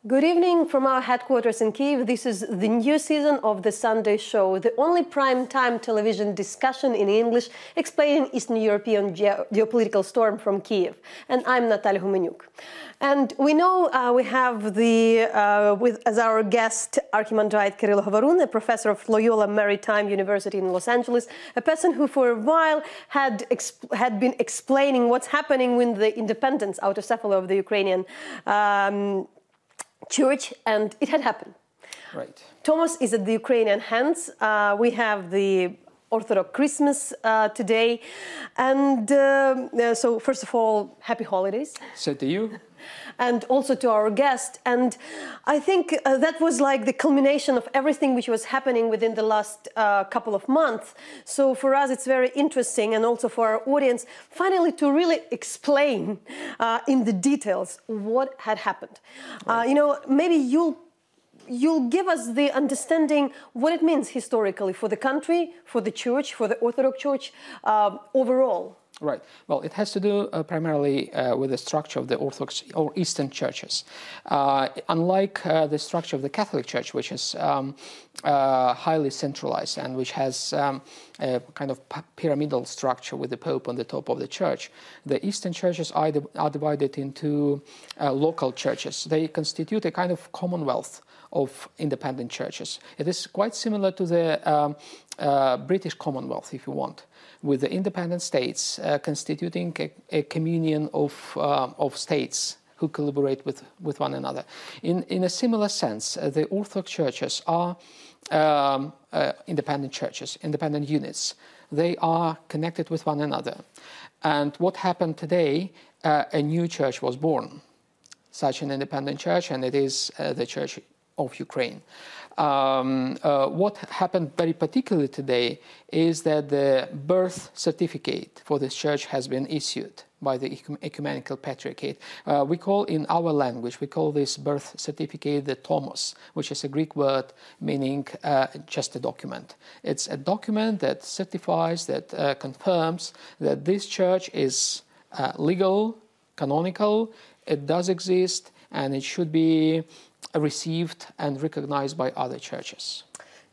Good evening from our headquarters in Kyiv. This is the new season of the Sunday Show, the only prime-time television discussion in English explaining Eastern European geopolitical storm from Kyiv. And I'm Natalia Humenyuk. And we know we have as our guest Archimandrite Kirill Havarun, a professor of Loyola Maritime University in Los Angeles, a person who for a while had been explaining what's happening with the independence, autocephaly of the Ukrainian Church, and it had happened. Right. Thomas is at the Ukrainian hands. We have the Orthodox Christmas today. And so, first of all, happy holidays. So to you. And also to our guest. And I think that was like the culmination of everything which was happening within the last couple of months. So for us, it's very interesting, and also for our audience, finally to really explain in the details what had happened. Right. You know, maybe you'll give us the understanding what it means historically for the country, for the church, for the Orthodox Church overall. Right. Well, it has to do primarily with the structure of the Orthodox or Eastern churches. Unlike the structure of the Catholic Church, which is highly centralized and which has a kind of pyramidal structure with the Pope on the top of the church, the Eastern churches are divided into local churches. They constitute a kind of commonwealth of independent churches. It is quite similar to the British Commonwealth, if you want, with the independent states constituting a communion of states who collaborate with one another. In a similar sense, the Orthodox churches are independent churches, independent units. They are connected with one another. And what happened today, a new church was born, such an independent church, and it is the Church of Ukraine. What happened very particularly today is that the birth certificate for this church has been issued by the Ecumenical Patriarchate. We call, in our language, we call this birth certificate the tomos, which is a Greek word meaning just a document. It's a document that certifies, that confirms that this church is legal, canonical, it does exist, and it should be received and recognized by other churches.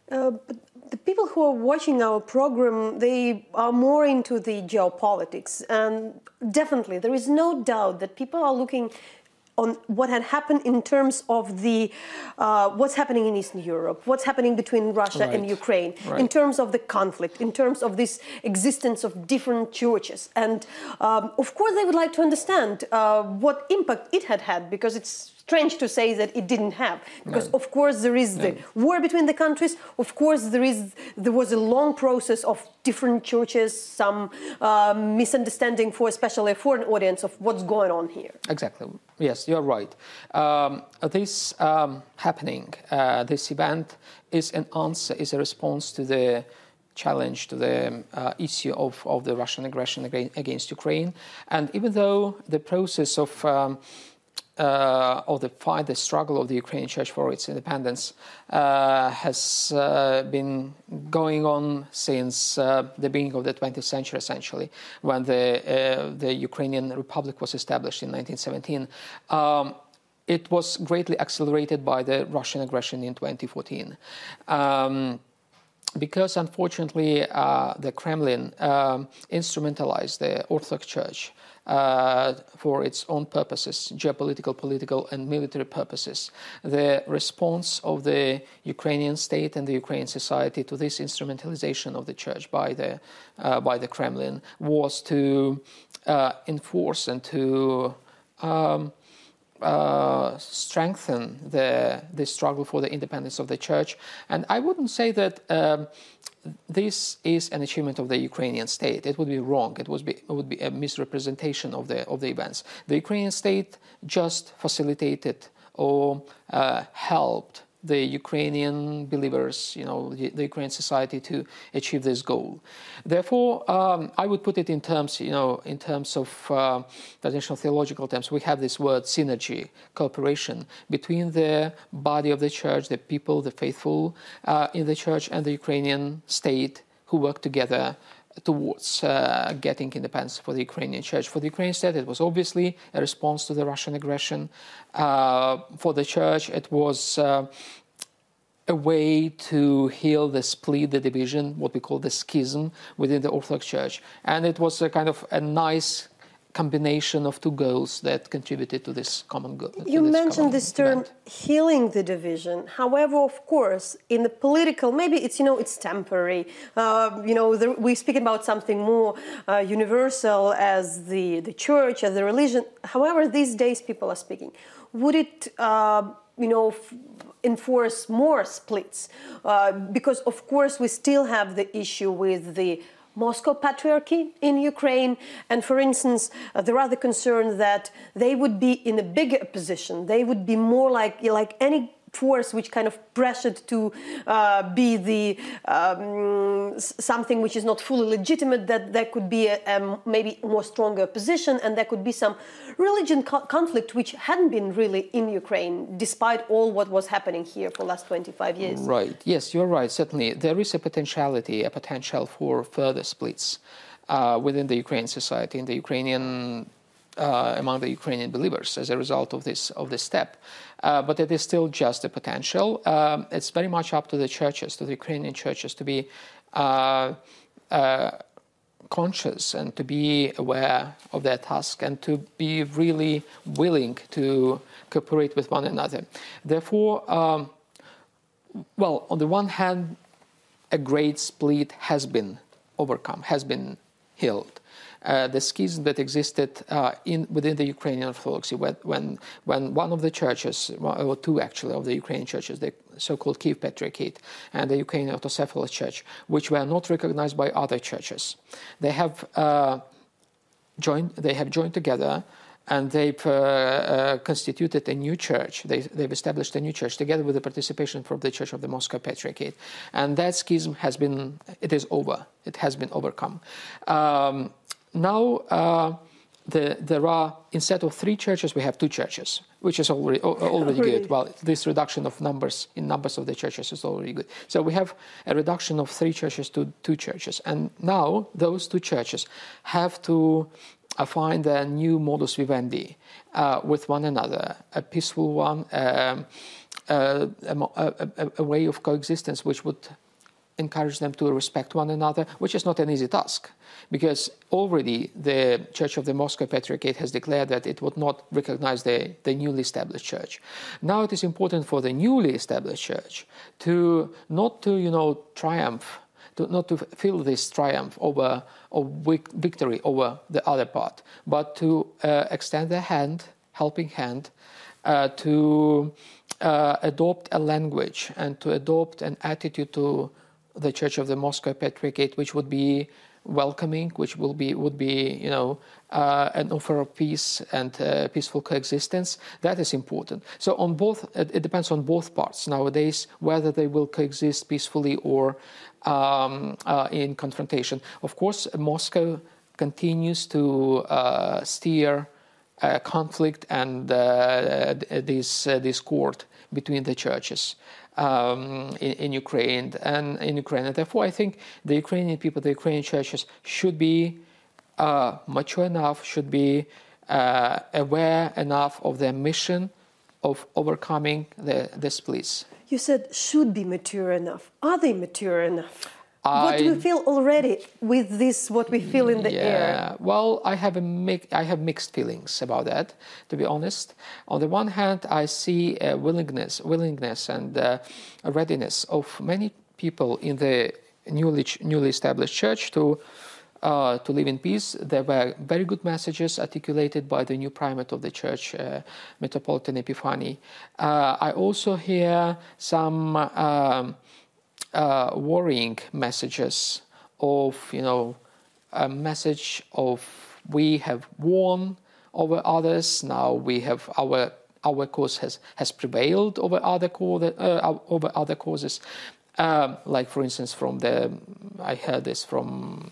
But the people who are watching our program, they are more into the geopolitics. And definitely, there is no doubt that people are looking on what had happened in terms of the what's happening in Eastern Europe, what's happening between Russia and Ukraine, in terms of the conflict, in terms of this existence of different churches. And of course, they would like to understand what impact it had, because it's strange to say that it didn't have, because of course there is the war between the countries. Of course there was a long process of different churches, some misunderstanding for especially a foreign audience of what's going on here. Exactly. Yes, you're right. This happening, this event is an answer, is a response to the challenge, to the issue of the Russian aggression against Ukraine. And even though the process of the fight, the struggle of the Ukrainian Church for its independence has been going on since the beginning of the 20th century, essentially, when the Ukrainian Republic was established in 1917. It was greatly accelerated by the Russian aggression in 2014. Because, unfortunately, the Kremlin instrumentalized the Orthodox Church for its own purposes, geopolitical, political, and military purposes. The response of the Ukrainian state and the Ukrainian society to this instrumentalization of the church by the Kremlin was to enforce and to strengthen the struggle for the independence of the church. And I wouldn't say that this is an achievement of the Ukrainian state. It would be wrong. It would be a misrepresentation of the events. The Ukrainian state just facilitated or helped the Ukrainian believers, the Ukrainian society to achieve this goal. Therefore, I would put it in terms, in terms of traditional theological terms. We have this word synergy, cooperation between the body of the church, the people, the faithful in the church, and the Ukrainian state who work together towards getting independence for the Ukrainian church. For the Ukrainian state, it was obviously a response to the Russian aggression. For the church, it was a way to heal the split, the division, what we call the schism within the Orthodox Church. And it was a kind of a nice combination of two goals that contributed to this common goal. You mentioned this term, healing the division. However, of course, in the political, maybe it's, it's temporary. We're speaking about something more universal as the church, as the religion. However, these days people are speaking. Would it, enforce more splits? Because, of course, we still have the issue with the Moscow Patriarchy in Ukraine, and for instance, there are the concerns that they would be in a bigger position. They would be more like any force which kind of pressured to be the something which is not fully legitimate, that there could be a maybe more stronger position, and there could be some religion conflict which hadn't been really in Ukraine, despite all what was happening here for the last 25 years. Right. Yes, you're right. Certainly, there is a potential for further splits within the Ukrainian society, in the Ukrainian among the Ukrainian believers as a result of this step. But it is still just a potential. It's very much up to the churches, to the Ukrainian churches, to be conscious and to be aware of their task and to be really willing to cooperate with one another. Therefore, on the one hand, a great split has been overcome, has been healed. The schism that existed within the Ukrainian Orthodoxy, when one of the churches, or two actually of the Ukrainian churches, the so-called Kiev Patriarchate and the Ukrainian autocephaly church, which were not recognized by other churches, they have joined together, and they've constituted a new church. They've established a new church together with the participation from the Church of the Moscow Patriarchate, and that schism is over. It has been overcome. Now, there are, instead of 3 churches, we have 2 churches, which is already good. Well, this reduction of numbers of the churches is already good. So we have a reduction of 3 churches to 2 churches. And now those 2 churches have to find a new modus vivendi with one another, a peaceful one, a way of coexistence which would encourage them to respect one another, which is not an easy task, because already the Church of the Moscow Patriarchate has declared that it would not recognize the newly established church. Now it is important for the newly established church to not to triumph, not to feel this triumph or victory over the other part, but to extend their helping hand, to adopt a language and to adopt an attitude to the Church of the Moscow Patriarchate, which would be welcoming, which would be an offer of peace and peaceful coexistence. That is important. So on both, it depends on both parts nowadays whether they will coexist peacefully or in confrontation. Of course, Moscow continues to steer conflict and discord between the churches in Ukraine and in Ukraine. And therefore, I think the Ukrainian people, the Ukrainian churches should be mature enough, should be aware enough of their mission of overcoming the splits. You said should be mature enough. Are they mature enough? What do you feel already with this, what we feel in the air? Well, I have mixed feelings about that, to be honest. On the one hand, I see a willingness and a readiness of many people in the newly established church to live in peace. There were very good messages articulated by the new primate of the church, Metropolitan Epiphany. I also hear some worrying messages of, a message of we have won over others, now we have our our cause has prevailed over other causes. Like, for instance, I heard this from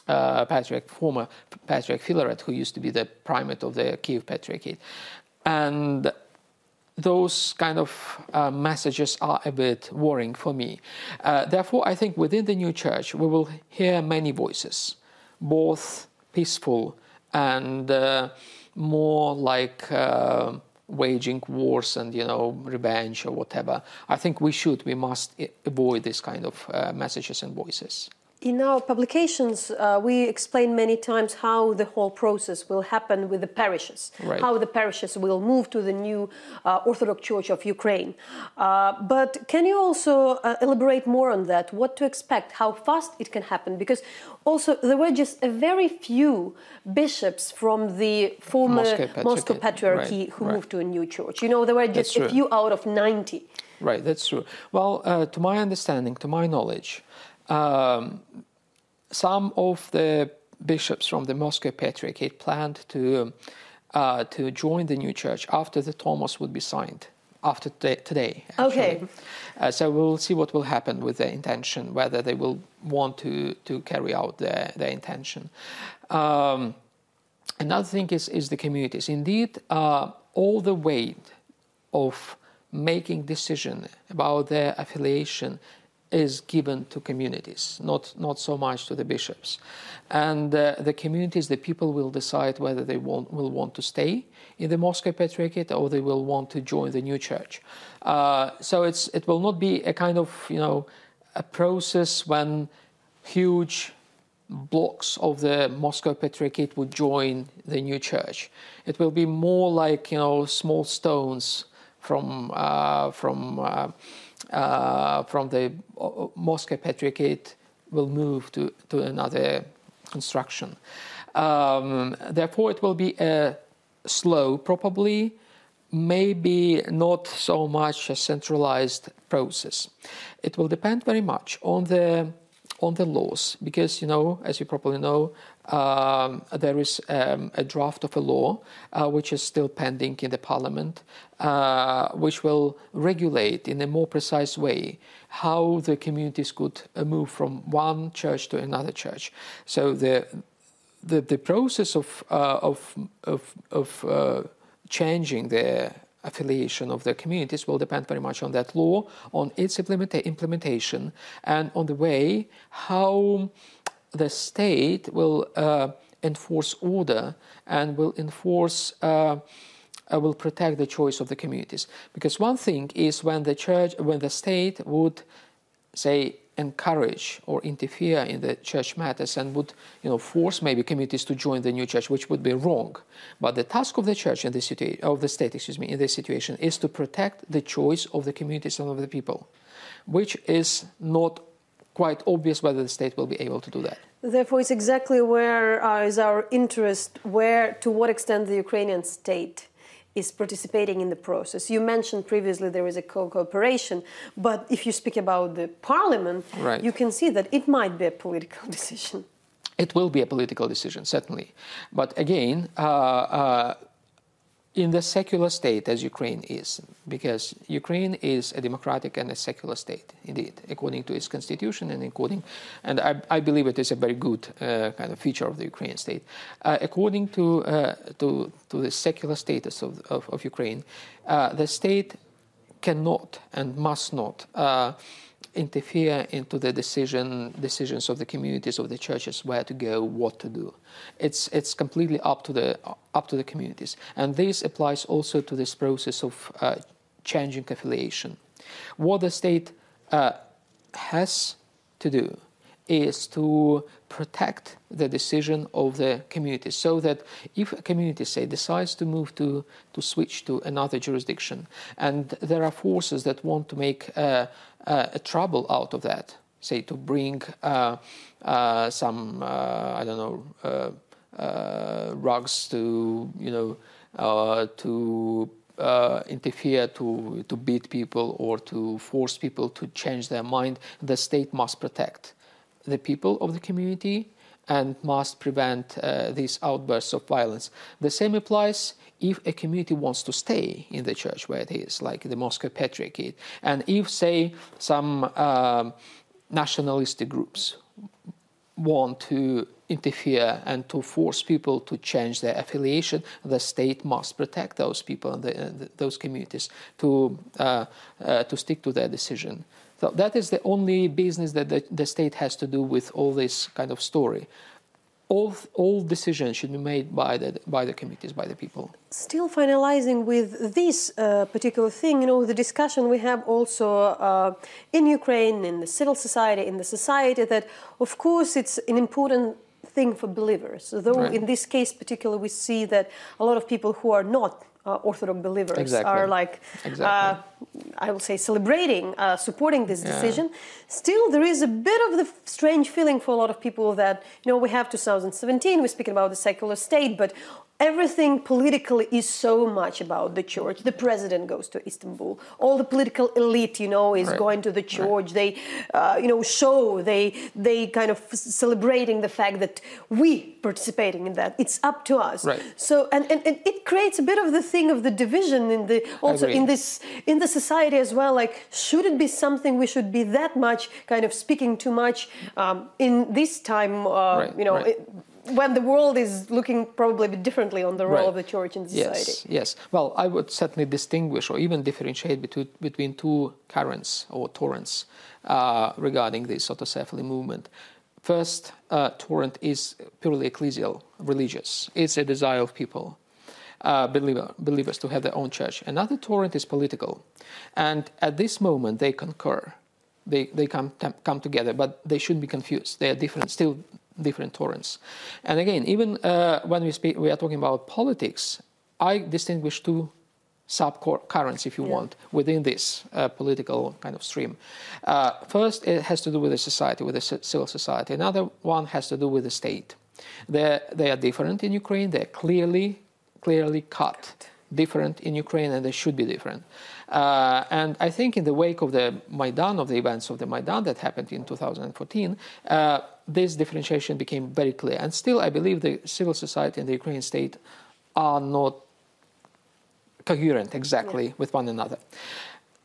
former Patriarch Filaret, who used to be the primate of the Kiev Patriarchate. And those kind of messages are a bit worrying for me. Therefore, I think within the new church, we will hear many voices, both peaceful and more like waging wars and, revenge or whatever. I think we must avoid this kind of messages and voices. In our publications, we explain many times how the whole process will happen with the parishes, right. How the parishes will move to the new Orthodox Church of Ukraine. But can you also elaborate more on that? What to expect? How fast it can happen? Because also there were just a very few bishops from the former Moscow Patriarchy right. who moved to a new church. There were just a few out of 90. Right, that's true. Well, to my understanding, to my knowledge, some of the bishops from the Moscow Patriarchate planned to join the new church after the Tomos would be signed, after today. Actually. Okay. So we'll see what will happen with their intention, whether they will want to carry out their intention. Another thing is the communities. Indeed, all the weight of making decision about their affiliation is given to communities, not so much to the bishops. And the communities, the people will decide whether they will want to stay in the Moscow Patriarchate or they will want to join the new church. So it will not be a kind of, a process when huge blocks of the Moscow Patriarchate would join the new church. It will be more like, small stones from the Moscow Patriarchate will move to another construction. Therefore, it will be a slow, probably, maybe not so much a centralized process. It will depend very much on the laws, because, as you probably know, there is a draft of a law which is still pending in the parliament, which will regulate in a more precise way how the communities could move from one church to another church. So the process of changing the affiliation of the communities will depend very much on that law, on its implementation, and on the way how the state will enforce order and will protect the choice of the communities. Because one thing is when the state would, say, encourage or interfere in the church matters and would, force maybe communities to join the new church, which would be wrong. But the task of the church in this in this situation is to protect the choice of the communities and of the people, which is not quite obvious whether the state will be able to do that. Therefore, it's exactly where is our interest, to what extent the Ukrainian state is participating in the process. You mentioned previously there is a cooperation, but if you speak about the parliament, right, you can see that it might be a political decision. It will be a political decision, certainly. But again, in the secular state as Ukraine is, because Ukraine is a democratic and a secular state, indeed, according to its constitution and I believe it is a very good kind of feature of the Ukrainian state. According to the secular status of Ukraine, the state cannot and must not interfere into the decisions of the communities, of the churches, where to go, what to do. It's completely up to the communities, and this applies also to this process of changing affiliation. What the state has to do is to protect the decision of the community, so that if a community, say, decides to move to switch to another jurisdiction, and there are forces that want to make a trouble out of that, say, to bring some rugs to interfere, to beat people or to force people to change their mind, the state must protect the people of the community and must prevent these outbursts of violence. The same applies if a community wants to stay in the church where it is, like the Moscow Patriarchate, and if, say, some nationalistic groups want to interfere and to force people to change their affiliation, the state must protect those people and those communities to stick to their decision. So that is the only business that the state has to do with all this kind of story. All decisions should be made by the communities, by the people. Still finalizing with this particular thing, the discussion we have also in Ukraine, in the civil society, in the society, that of course it's an important thing for believers. Though in this case particularly we see that a lot of people who are not Orthodox believers are like, I will say, celebrating, supporting this decision. Still, there is a bit of the strange feeling for a lot of people that, we have 2017, we're speaking about the secular state, but everything politically is so much about the church. The president goes to Istanbul. All the political elite, is going to the church. They, show, they kind of celebrating the fact that we participating in that. It's up to us. So, and it creates a bit of the thing of the division in the, also in the society as well. Like, should it be something we should be that much kind of speaking too much in this time, when the world is looking probably a bit differently on the role of the church in society. Yes. Well, I would certainly distinguish or even differentiate between two currents or torrents regarding this autocephaly movement. First torrent is purely ecclesial, religious. It's a desire of people, believers, to have their own church. Another torrent is political. And at this moment, they concur. They come together, but they shouldn't be confused. They are different, still different torrents. And again, even when we are talking about politics, I distinguish two sub-currents, if you want, within this political kind of stream. First, it has to do with the society, with the civil society. Another one has to do with the state. They are different in Ukraine. They're clearly cut. Different in Ukraine, and they should be different. And I think in the wake of the Maidan, of the events of the Maidan that happened in 2014, this differentiation became very clear. And still, I believe the civil society and the Ukrainian state are not coherent exactly with one another.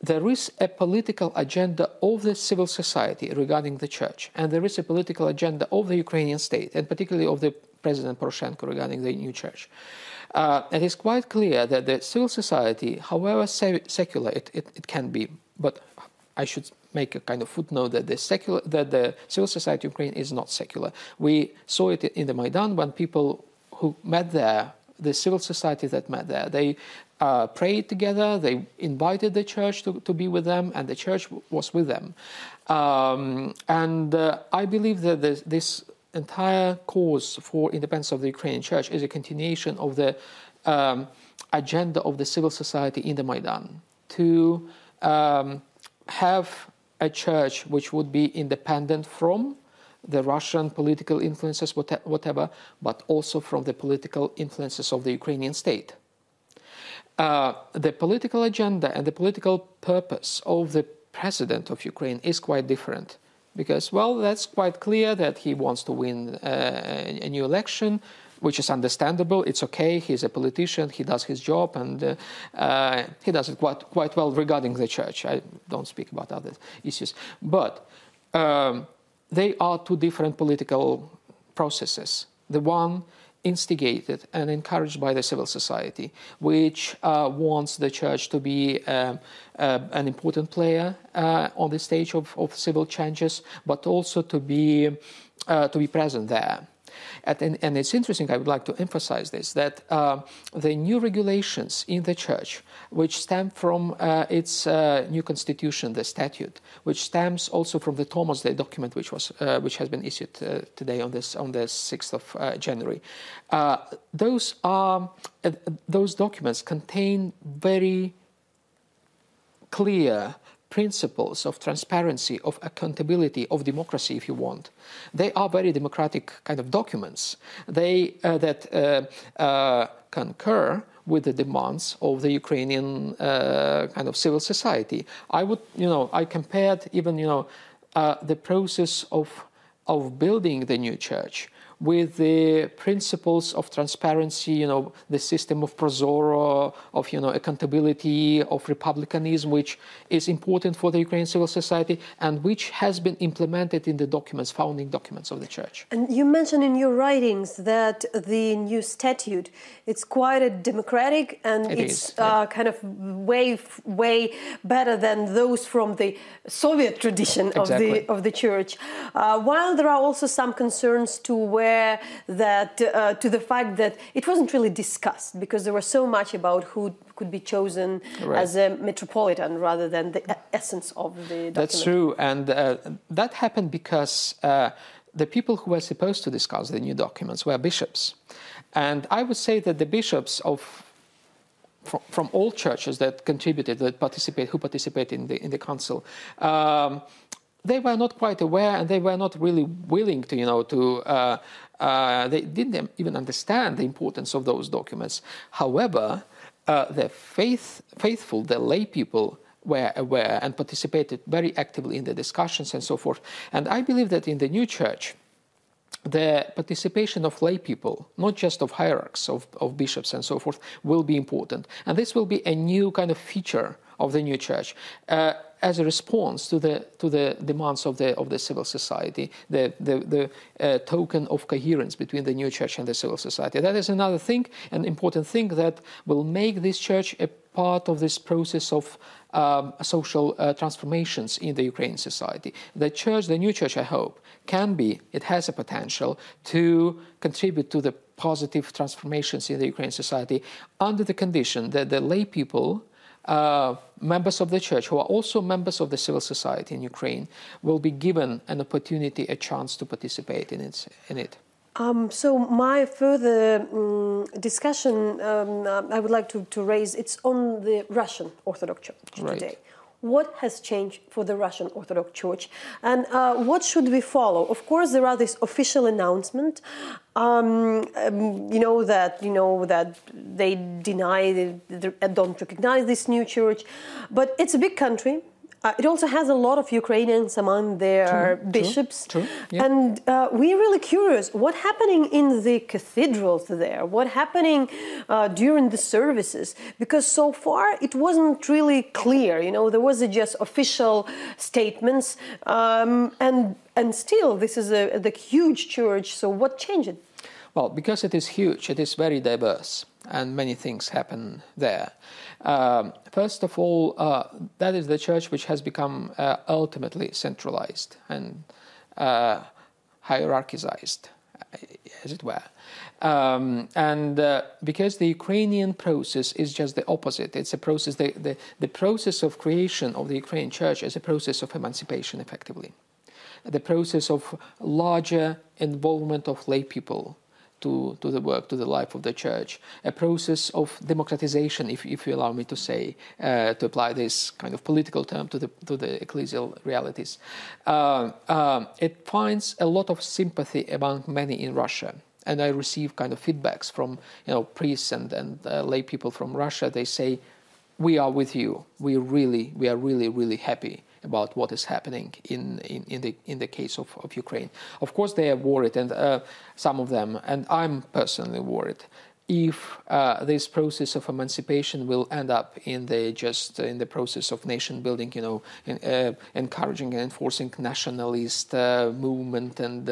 There is a political agenda of the civil society regarding the church, and there is a political agenda of the Ukrainian state, and particularly of the President Poroshenko regarding the new church. It is quite clear that the civil society, however secular it can be, but I should make a kind of footnote that the civil society of Ukraine is not secular. We saw it in the Maidan when people who met there, the civil society that met there, they prayed together, they invited the church to be with them, and the church was with them. I believe that this entire cause for independence of the Ukrainian church is a continuation of the agenda of the civil society in the Maidan to have a church which would be independent from the Russian political influences, whatever, but also from the political influences of the Ukrainian state. The political agenda and the political purpose of the president of Ukraine is quite different. Because, well, that's quite clear that he wants to win a new election, which is understandable. It's okay. He's a politician. He does his job, and he does it quite well regarding the church. I don't speak about other issues. But they are two different political processes. The one instigated and encouraged by the civil society, which wants the church to be an important player on the stage of civil changes, but also to be present there. And it's interesting, I would like to emphasize this, that the new regulations in the church, which stem from its new constitution, the statute, which stems also from the Tomos, the document which has been issued today on the 6th of January, those documents contain very clear principles of transparency, of accountability, of democracy, if you want. They are very democratic kind of documents. They concur with the demands of the Ukrainian kind of civil society. I compared even, the process of building the new church with the principles of transparency, the system of prozoro, of, accountability, of republicanism, which is important for the Ukrainian civil society and which has been implemented in the documents, founding documents of the church. And you mentioned in your writings that the new statute, it's quite a democratic and it's kind of way better than those from the Soviet tradition of the church. While there are also some concerns to the fact that it wasn't really discussed because there was so much about who could be chosen as a metropolitan rather than the essence of the document. That's true, and that happened because the people who were supposed to discuss the new documents were bishops, and I would say that the bishops from all churches that contributed, who participate in the council, they were not quite aware, and they were not really willing to, they didn't even understand the importance of those documents. However, the faithful, the lay people, were aware and participated very actively in the discussions and so forth. And I believe that in the new church, the participation of lay people, not just of hierarchs, of bishops and so forth, will be important. And this will be a new kind of feature of the new church as a response to the demands of the civil society, the token of coherence between the new church and the civil society. That is another thing, an important thing that will make this church a part of this process of social transformations in the Ukrainian society. The new church, I hope, it has a potential to contribute to the positive transformations in the Ukrainian society under the condition that the lay people, members of the church who are also members of the civil society in Ukraine, will be given an opportunity, a chance to participate in it. So my further discussion I would like to raise, it's on the Russian Orthodox Church today. What has changed for the Russian Orthodox Church, and what should we follow? Of course, there are this official announcement, that they deny, don't recognize this new church, but it's a big country. It also has a lot of Ukrainians among their bishops. True. Yeah. And we're really curious, what's happening in the cathedrals there? What's happening during the services? Because so far it wasn't really clear. There was just official statements. And still, this is a huge church. So what changed? Well, because it is huge, it is very diverse, and many things happen there. First of all, that is the church which has become ultimately centralized and hierarchized, as it were. Because the Ukrainian process is just the opposite. It's a process, the process of creation of the Ukrainian church is a process of emancipation, effectively. The process of larger involvement of lay people to the work, to the life of the church, a process of democratization, if you allow me to say, to apply this kind of political term to the ecclesial realities. It finds a lot of sympathy among many in Russia, and I receive kind of feedbacks from priests and lay people from Russia. They say, "We are with you. We are really happy about what is happening in the case of Ukraine." Of course, they are worried, and some of them, and I'm personally worried, if this process of emancipation will end up in the process of nation building, encouraging and enforcing nationalist movement and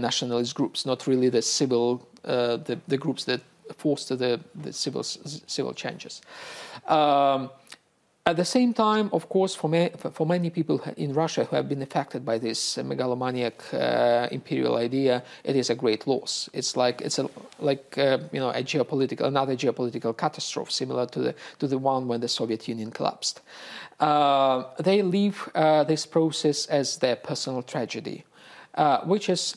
nationalist groups, not really the civil, the groups that foster the civil changes. At the same time, of course, for many people in Russia who have been affected by this megalomaniac imperial idea, it is a great loss. It's another geopolitical catastrophe, similar to the one when the Soviet Union collapsed. They leave this process as their personal tragedy, which is,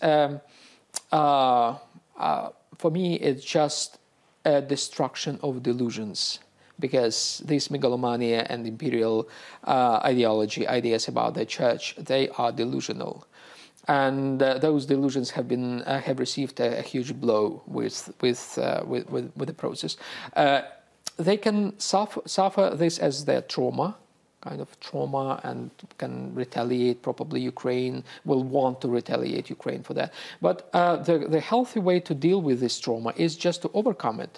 for me, it's just a destruction of delusions. Because this megalomania and imperial ideas about the church, they are delusional, and those delusions have received a huge blow with the process. They can suffer this as their trauma, kind of trauma and can retaliate. Probably Ukraine will want to retaliate Ukraine for that. But the healthy way to deal with this trauma is just to overcome it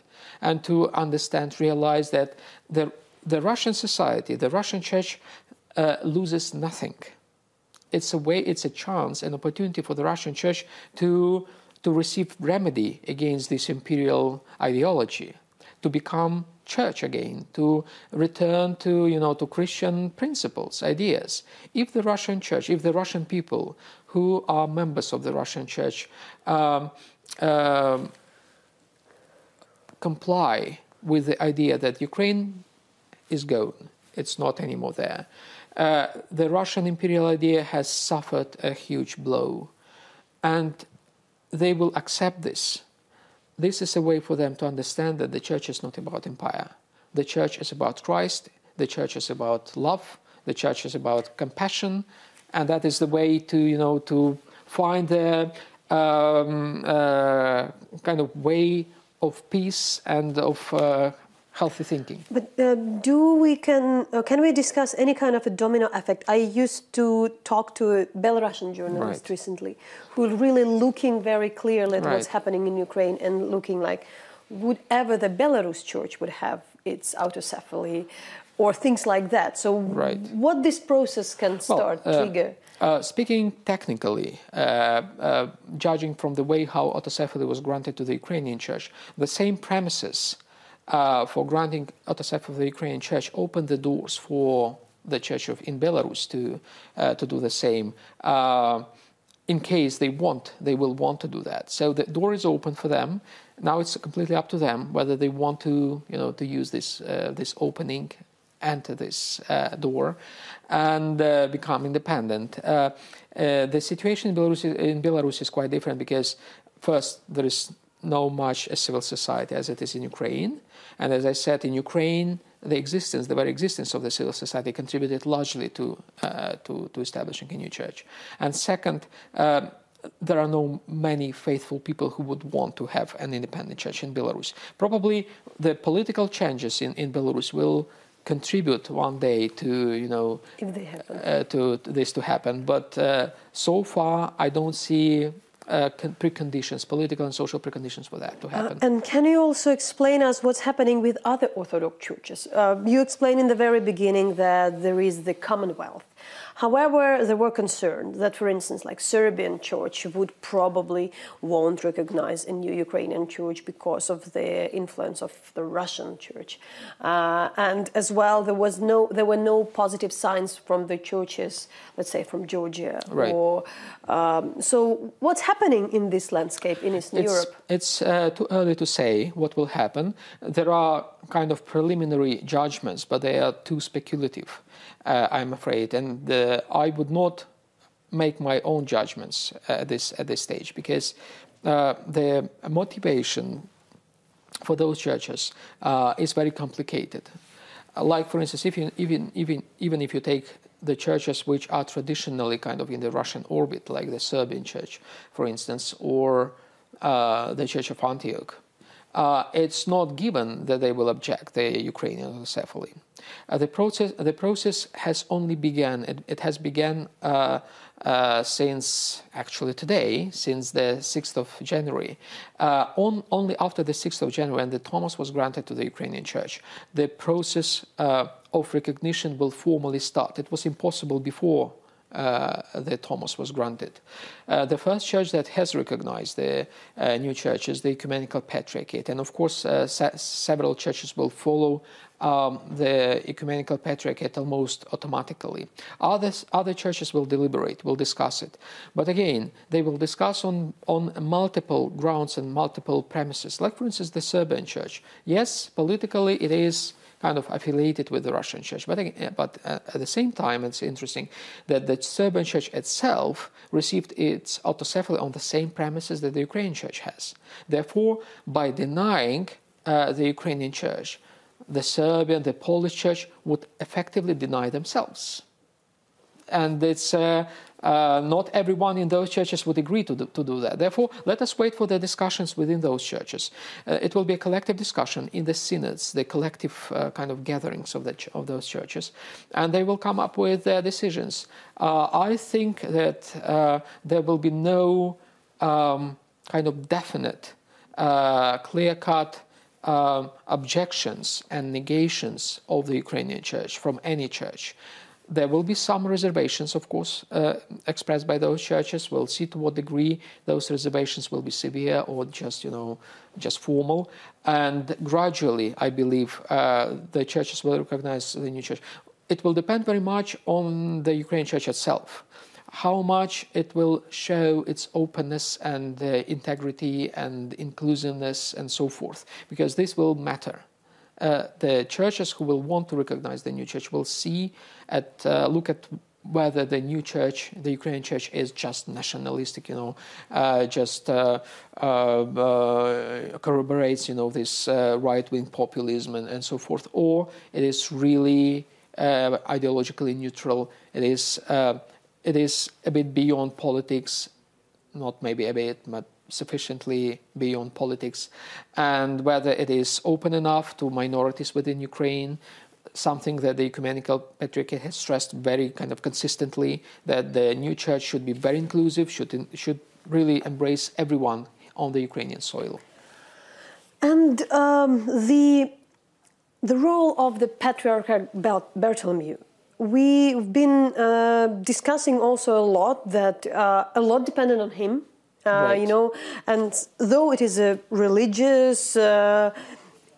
and to understand, realize that the Russian society, the Russian church loses nothing. It's a way, it's a chance, an opportunity for the Russian church to receive remedy against this imperial ideology, to become church again, to return to, to Christian principles, ideas. If the Russian church, if the Russian people who are members of the Russian church comply with the idea that Ukraine is gone, it's not anymore there, the Russian imperial idea has suffered a huge blow, and they will accept this. This is a way for them to understand that the church is not about empire. The church is about Christ. The church is about love. The church is about compassion, and that is the way to to find a kind of way of peace and of healthy thinking. But can we discuss any kind of a domino effect? I used to talk to a Belarusian journalist recently who was really looking very clearly at what's happening in Ukraine and looking like, would ever the Belarus church would have its autocephaly or things like that. So what this process can trigger? Speaking technically, judging from the way how autocephaly was granted to the Ukrainian church, the same premises for granting autocephaly for the Ukrainian church opened the doors for the church in Belarus to do the same. In case they will want to do that. So the door is open for them. Now it's completely up to them whether they want to to use this opening, enter this door, and become independent. The situation in Belarus is quite different because first there is no much a civil society as it is in Ukraine. And as I said, in Ukraine, the very existence of the civil society contributed largely to establishing a new church. And second, there are no many faithful people who would want to have an independent church in Belarus. Probably the political changes in Belarus will contribute one day to if they happen. To this to happen. But so far, I don't see preconditions, political and social preconditions for that to happen. And can you also explain us what's happening with other Orthodox churches? You explained in the very beginning that there is the Commonwealth. However, there were concerns that, for instance, like Serbian church would probably won't recognize a new Ukrainian church because of the influence of the Russian church, and as well there were no positive signs from the churches, let's say from Georgia. Or so, what's happening in this landscape in Eastern Europe? It's too early to say what will happen. There are kind of preliminary judgments, but they are too speculative. I'm afraid, and I would not make my own judgments at this stage because the motivation for those churches is very complicated. Like, for instance, even if you take the churches which are traditionally kind of in the Russian orbit, like the Serbian church, for instance, or the Church of Antioch, it's not given that they will object the Ukrainian autocephaly. The process has only begun. It has begun since actually today, since the 6th of January. Only after the 6th of January, when the Thomas was granted to the Ukrainian church, the process of recognition will formally start. It was impossible before the Thomas was granted. The first church that has recognized the new church is the Ecumenical Patriarchate, and of course several churches will follow the Ecumenical Patriarchate almost automatically. Other churches will deliberate, will discuss it, but again they will discuss on multiple grounds and multiple premises. Like, for instance, the Serbian church. Yes, politically it is kind of affiliated with the Russian church. But at the same time, it's interesting that the Serbian church itself received its autocephaly on the same premises that the Ukrainian church has. Therefore, by denying the Ukrainian church, the Serbian, the Polish church would effectively deny themselves. And it's Not everyone in those churches would agree to do that. Therefore, let us wait for the discussions within those churches. It will be a collective discussion in the synods, the collective kind of gatherings of those churches, and they will come up with their decisions. I think that there will be no kind of definite, clear-cut objections and negations of the Ukrainian church from any church. There will be some reservations, of course, expressed by those churches. We'll see to what degree those reservations will be severe or just, just formal. And gradually, I believe, the churches will recognize the new church. It will depend very much on the Ukrainian church itself, how much it will show its openness and integrity and inclusiveness and so forth, because this will matter. The churches who will want to recognize the new church will look at whether the new church, the Ukrainian church, is just nationalistic, just corroborates, this right-wing populism and so forth, or it is really ideologically neutral. It is a bit beyond politics, not maybe a bit, but sufficiently beyond politics, and whether it is open enough to minorities within Ukraine, something that the Ecumenical Patriarchate has stressed very kind of consistently, that the new church should be very inclusive, should really embrace everyone on the Ukrainian soil. And the role of the Patriarch Bartholomew. We've been discussing also a lot that a lot depended on him. Right. And though it is a religious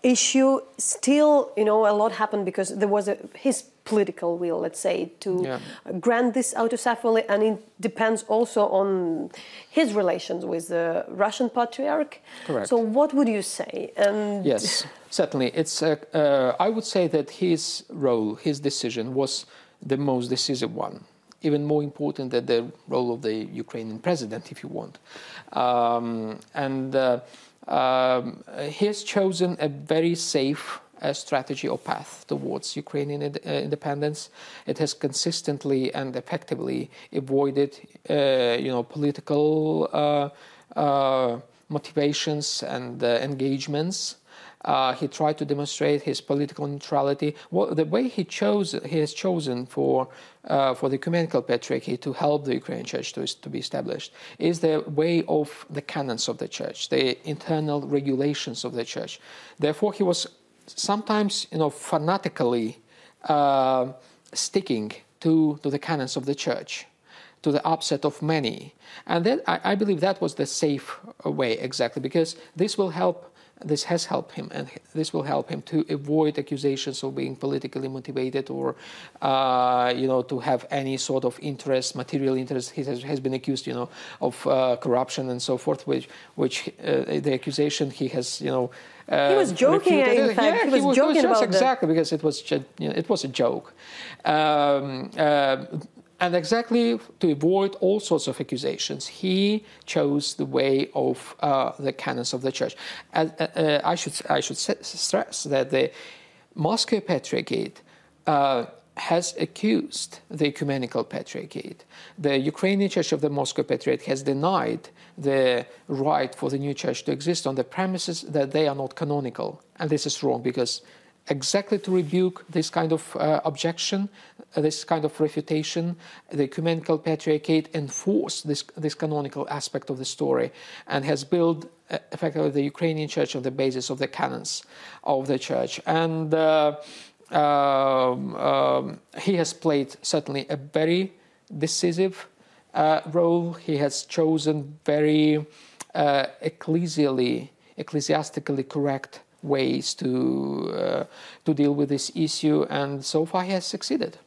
issue, still, a lot happened because there was his political will, let's say, to grant this autocephaly, and it depends also on his relations with the Russian Patriarch. Correct. So what would you say? And yes, certainly. I would say that his role, his decision was the most decisive one. Even more important than the role of the Ukrainian president, if you want. He has chosen a very safe strategy or path towards Ukrainian independence. It has consistently and effectively avoided, political motivations and engagements. He tried to demonstrate his political neutrality. The way he has chosen for the Ecumenical Patriarchate to help the Ukrainian Church to be established is the way of the canons of the Church, the internal regulations of the Church. Therefore, he was sometimes, fanatically sticking to the canons of the Church, to the upset of many. And then I believe that was the safe way, exactly, because this has helped him, and this will help him to avoid accusations of being politically motivated or, to have any sort of interest, material interest. He has been accused, of corruption and so forth, which the accusation he has, he was joking. Refuted. In fact, he was joking about exactly that. Because it was a joke. And exactly to avoid all sorts of accusations, he chose the way of the canons of the Church. I should stress that the Moscow Patriarchate has accused the Ecumenical Patriarchate. The Ukrainian Church of the Moscow Patriarchate has denied the right for the new church to exist on the premises that they are not canonical. And this is wrong, because exactly to rebuke this kind of objection, this kind of refutation, the Ecumenical Patriarchate enforced this canonical aspect of the story and has built effectively the Ukrainian Church on the basis of the canons of the Church. And he has played certainly a very decisive role. He has chosen very ecclesiastically correct ways to deal with this issue, and so far he has succeeded.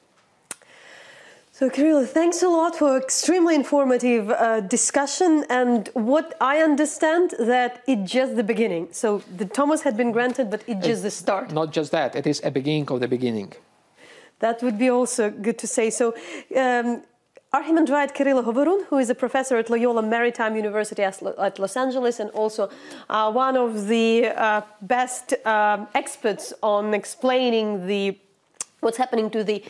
So, Kirill, thanks a lot for extremely informative discussion. And what I understand, that it's just the beginning. So the Thomas had been granted, but it's just the start. Not just that; it is a beginning of the beginning. That would be also good to say. So. Archimandrite Kirill Hovorun, who is a professor at Loyola Maritime University at Los Angeles, and also one of the best experts on explaining what's happening to the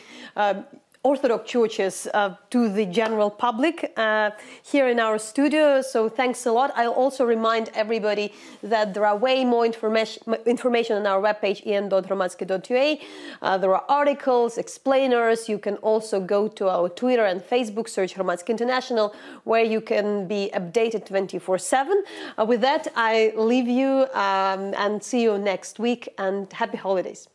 Orthodox churches to the general public here in our studio. So thanks a lot. I'll also remind everybody that there are way more information on our webpage en.hromadske.ua. There are articles, explainers. You can also go to our Twitter and Facebook, search Hromadske International, where you can be updated 24/7. With that, I leave you and see you next week, and happy holidays.